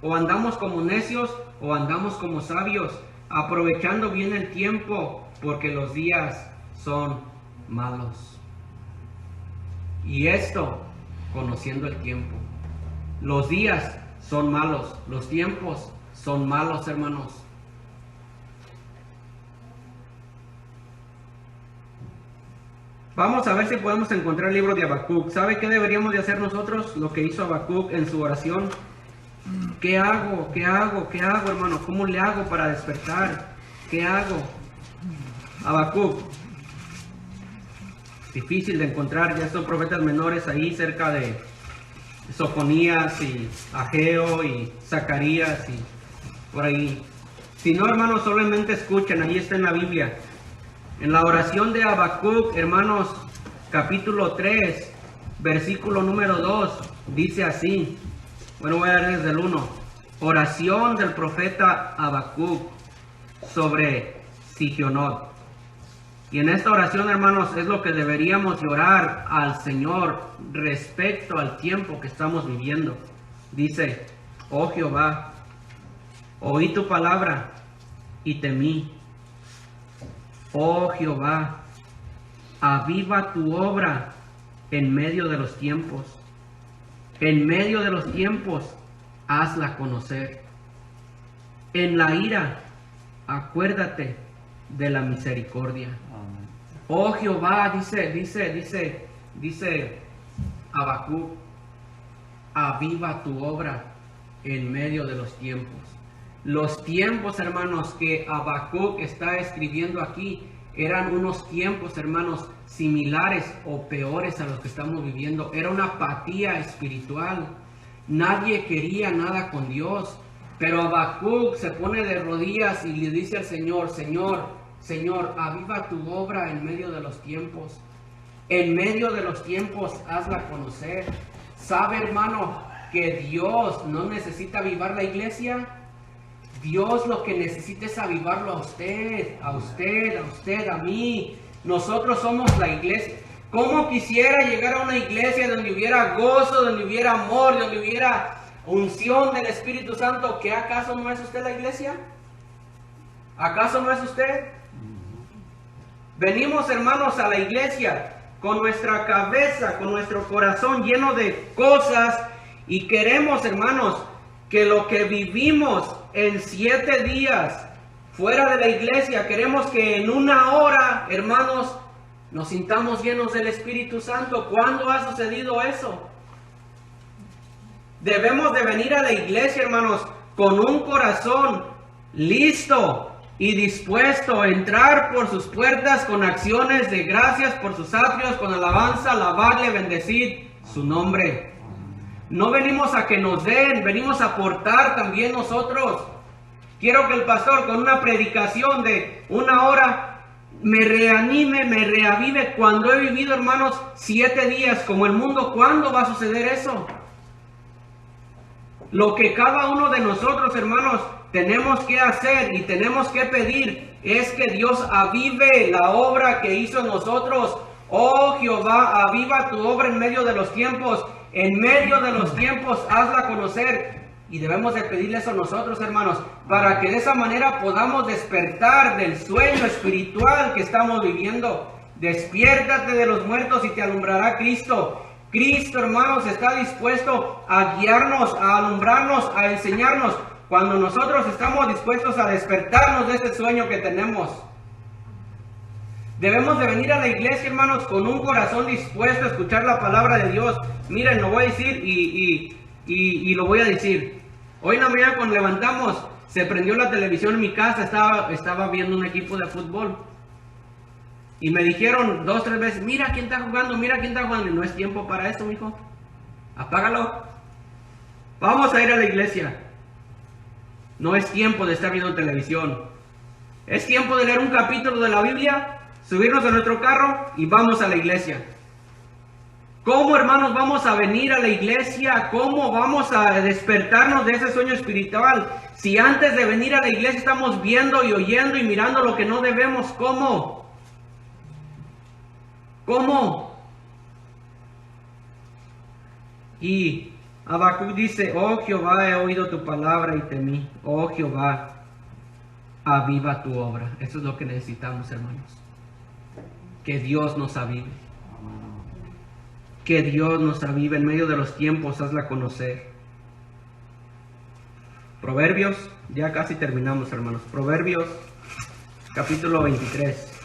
O andamos como necios o andamos como sabios, aprovechando bien el tiempo, porque los días son malos. Y esto, conociendo el tiempo. Los días son malos, los tiempos son malos, hermanos. Vamos a ver si podemos encontrar el libro de Habacuc. ¿Sabe qué deberíamos de hacer nosotros? Lo que hizo Habacuc en su oración. ¿Qué hago, hermano? ¿Cómo le hago para despertar? ¿Qué hago? Habacuc. Difícil de encontrar, ya son profetas menores ahí cerca de Sofonías y Ageo y Zacarías y por ahí. Si no, hermanos, solamente escuchen, ahí está en la Biblia. En la oración de Habacuc, hermanos, capítulo 3, versículo número 2, dice así. Bueno, voy a leer desde el 1. Oración del profeta Habacuc sobre Sigionot. Y en esta oración, hermanos, es lo que deberíamos orar al Señor respecto al tiempo que estamos viviendo. Dice, oh Jehová, oí tu palabra y temí. Oh Jehová, aviva tu obra en medio de los tiempos. En medio de los tiempos, hazla conocer. En la ira, acuérdate de la misericordia. Amén. Oh Jehová, dice Habacuc, aviva tu obra en medio de los tiempos. Los tiempos, hermanos, que Habacuc está escribiendo aquí eran unos tiempos, hermanos, similares o peores a los que estamos viviendo. Era una apatía espiritual. Nadie quería nada con Dios. Pero Habacuc se pone de rodillas y le dice al Señor, Señor, aviva tu obra en medio de los tiempos. En medio de los tiempos, hazla conocer. ¿Sabe, hermano, que Dios no necesita avivar la iglesia? Dios lo que necesita es avivarlo a usted, a mí. Nosotros somos la iglesia. ¿Cómo quisiera llegar a una iglesia donde hubiera gozo, donde hubiera amor, donde hubiera unción del Espíritu Santo? ¿Que acaso no es usted la iglesia? ¿Acaso no es usted? Venimos, hermanos, a la iglesia con nuestra cabeza, con nuestro corazón lleno de cosas y queremos, hermanos, que lo que vivimos en 7 días fuera de la iglesia, queremos que en 1 hora, hermanos, nos sintamos llenos del Espíritu Santo. ¿Cuándo ha sucedido eso? Debemos de venir a la iglesia, hermanos, con un corazón listo y dispuesto a entrar por sus puertas con acciones de gracias por sus atrios, con alabanza, alabarle, bendecir su nombre. No venimos a que nos den, venimos a aportar también nosotros. Quiero que el pastor con una predicación de 1 hora me reanime, me reavive. Cuando he vivido, hermanos, 7 días como el mundo, ¿cuándo va a suceder eso? Lo que cada uno de nosotros, hermanos, tenemos que hacer y tenemos que pedir es que Dios avive la obra que hizo en nosotros. Oh Jehová, aviva tu obra en medio de los tiempos. En medio de los tiempos, hazla conocer. Y debemos de pedirle eso a nosotros, hermanos, para que de esa manera podamos despertar del sueño espiritual que estamos viviendo. Despiértate de los muertos y te alumbrará Cristo. Cristo, hermanos, está dispuesto a guiarnos, a alumbrarnos, a enseñarnos, cuando nosotros estamos dispuestos a despertarnos de ese sueño que tenemos. Debemos de venir a la iglesia, hermanos, con un corazón dispuesto a escuchar la palabra de Dios. Miren, lo voy a decir y lo voy a decir. Hoy en la mañana cuando levantamos, se prendió la televisión en mi casa, estaba viendo un equipo de fútbol. Y me dijeron 2 o 3 veces, mira quién está jugando, mira quién está jugando. Y no es tiempo para eso, mijo. Apágalo. Vamos a ir a la iglesia. No es tiempo de estar viendo televisión. Es tiempo de leer un capítulo de la Biblia, subirnos a nuestro carro y vamos a la iglesia. ¿Cómo, hermanos, vamos a venir a la iglesia? ¿Cómo vamos a despertarnos de ese sueño espiritual? Si antes de venir a la iglesia estamos viendo y oyendo y mirando lo que no debemos, ¿cómo? ¿Cómo? Y Habacuc dice, oh Jehová, he oído tu palabra y temí. Oh Jehová, aviva tu obra. Eso es lo que necesitamos, hermanos. Que Dios nos avive. Que Dios nos avive en medio de los tiempos, hazla conocer. Proverbios, ya casi terminamos, hermanos. Proverbios, capítulo 23.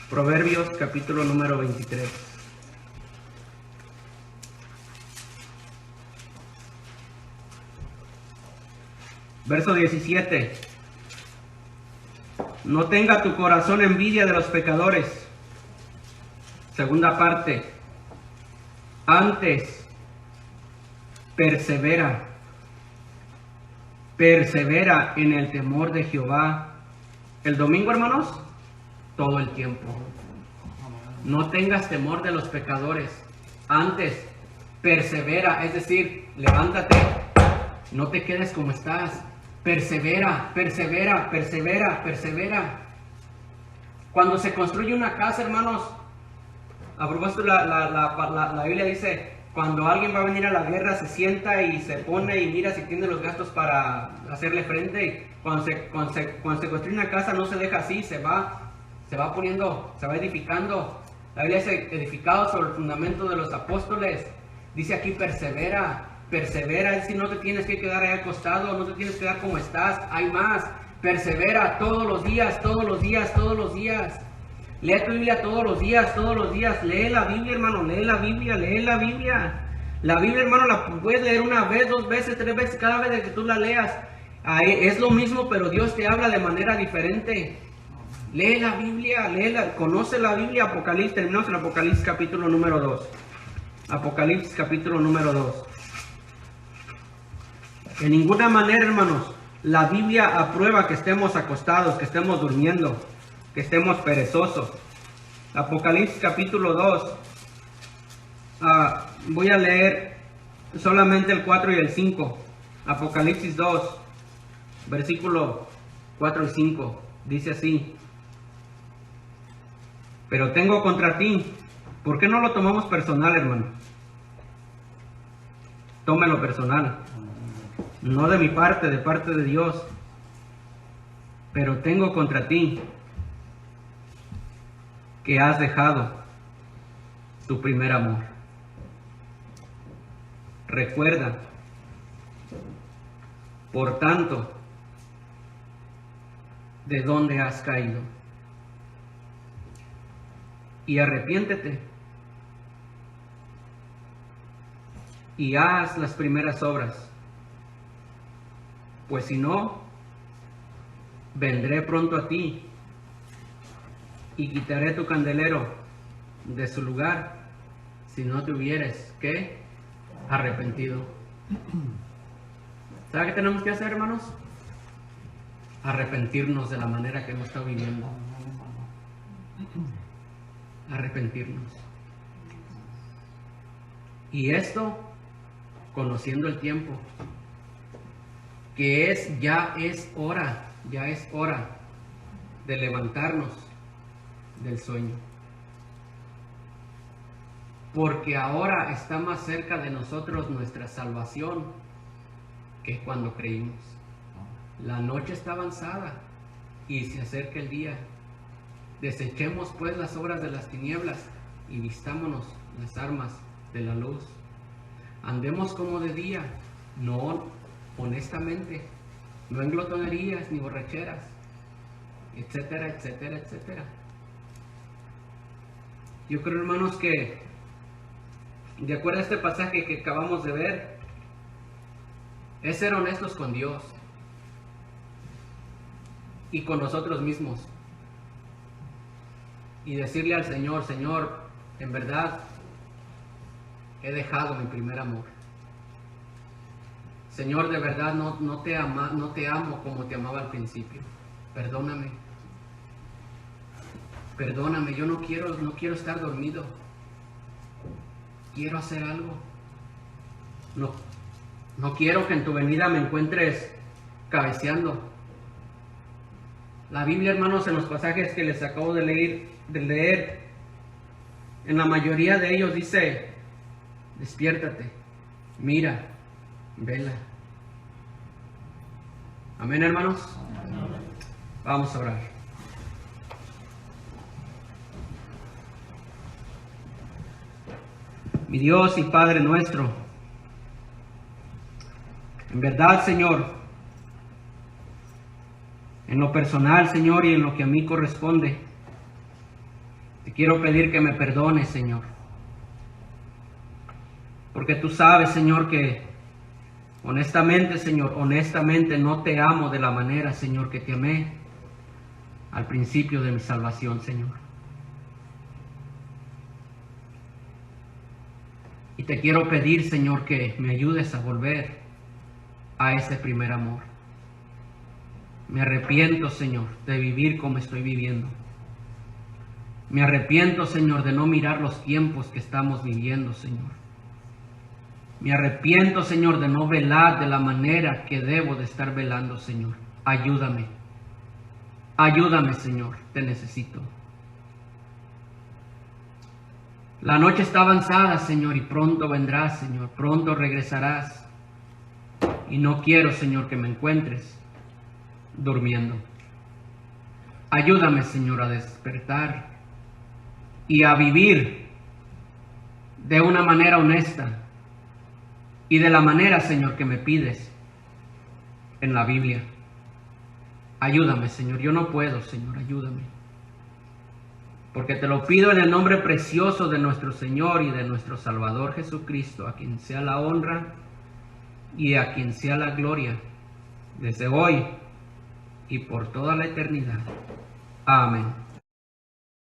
Proverbios, capítulo número 23. Verso 17. No tenga tu corazón envidia de los pecadores. Segunda parte. Antes, persevera en el temor de Jehová. El domingo, hermanos, todo el tiempo. No tengas temor de los pecadores. Antes, persevera, es decir, levántate. No te quedes como estás. Persevera. Cuando se construye una casa, hermanos, a propósito, la Biblia dice, cuando alguien va a venir a la guerra, se sienta y se pone y mira si tiene los gastos para hacerle frente. Cuando se construye una casa, no se deja así, se va poniendo, se va edificando. La Biblia dice, edificado sobre el fundamento de los apóstoles. Dice aquí, persevera, es decir, no te tienes que quedar ahí acostado, no te tienes que quedar como estás, hay más. Persevera todos los días. Lee tu Biblia todos los días. Lee la Biblia, hermano, lee la Biblia. La Biblia, hermano, la puedes leer una vez, 2 veces, 3 veces, cada vez que tú la leas. Es lo mismo, pero Dios te habla de manera diferente. Lee la Biblia, conoce la Biblia. Apocalipsis, terminamos en Apocalipsis capítulo número 2. Apocalipsis capítulo número 2. En ninguna manera, hermanos, la Biblia aprueba que estemos acostados, que estemos durmiendo, que estemos perezosos. Apocalipsis capítulo 2. Voy a leer solamente el 4 y el 5. Apocalipsis 2, versículo 4 y 5. Dice así. Pero tengo contra ti. ¿Por qué no lo tomamos personal, hermano? Tómelo personal. No de mi parte, de parte de Dios. Pero tengo contra ti que has dejado tu primer amor. Recuerda, por tanto, de dónde has caído. Y arrepiéntete. Y haz las primeras obras. Pues si no, vendré pronto a ti y quitaré tu candelero de su lugar si no te hubieres, ¿qué? Arrepentido. ¿Sabe qué tenemos que hacer, hermanos? Arrepentirnos de la manera que hemos estado viviendo. Arrepentirnos. Y esto, conociendo el tiempo, que ya es hora de levantarnos del sueño. Porque ahora está más cerca de nosotros nuestra salvación que cuando creímos. La noche está avanzada y se acerca el día. Desechemos pues las obras de las tinieblas y vistámonos las armas de la luz. Andemos como de día, no honestamente, no en glotonerías ni borracheras, etcétera. Yo creo, hermanos, que de acuerdo a este pasaje que acabamos de ver, es ser honestos con Dios y con nosotros mismos y decirle al Señor, Señor, en verdad he dejado mi primer amor. Señor, de verdad no te amo como te amaba al principio. Perdóname. Perdóname, yo no quiero estar dormido. Quiero hacer algo. No quiero que en tu venida me encuentres cabeceando. La Biblia, hermanos, en los pasajes que les acabo de leer, en la mayoría de ellos dice, despiértate, mira, vela. Amén, hermanos. Vamos a orar. Mi Dios y Padre nuestro, en verdad, Señor, en lo personal, Señor, y en lo que a mí corresponde, te quiero pedir que me perdones, Señor. Porque tú sabes, Señor, que honestamente, Señor, honestamente no te amo de la manera, Señor, que te amé al principio de mi salvación, Señor. Y te quiero pedir, Señor, que me ayudes a volver a ese primer amor. Me arrepiento, Señor, de vivir como estoy viviendo. Me arrepiento, Señor, de no mirar los tiempos que estamos viviendo, Señor. Me arrepiento, Señor, de no velar de la manera que debo de estar velando, Señor. Ayúdame. Ayúdame, Señor, te necesito. La noche está avanzada, Señor, y pronto vendrás, Señor. Pronto regresarás. Y no quiero, Señor, que me encuentres durmiendo. Ayúdame, Señor, a despertar y a vivir de una manera honesta y de la manera, Señor, que me pides en la Biblia. Ayúdame, Señor. Yo no puedo, Señor. Ayúdame. Porque te lo pido en el nombre precioso de nuestro Señor y de nuestro Salvador Jesucristo, a quien sea la honra y a quien sea la gloria, desde hoy y por toda la eternidad. Amén.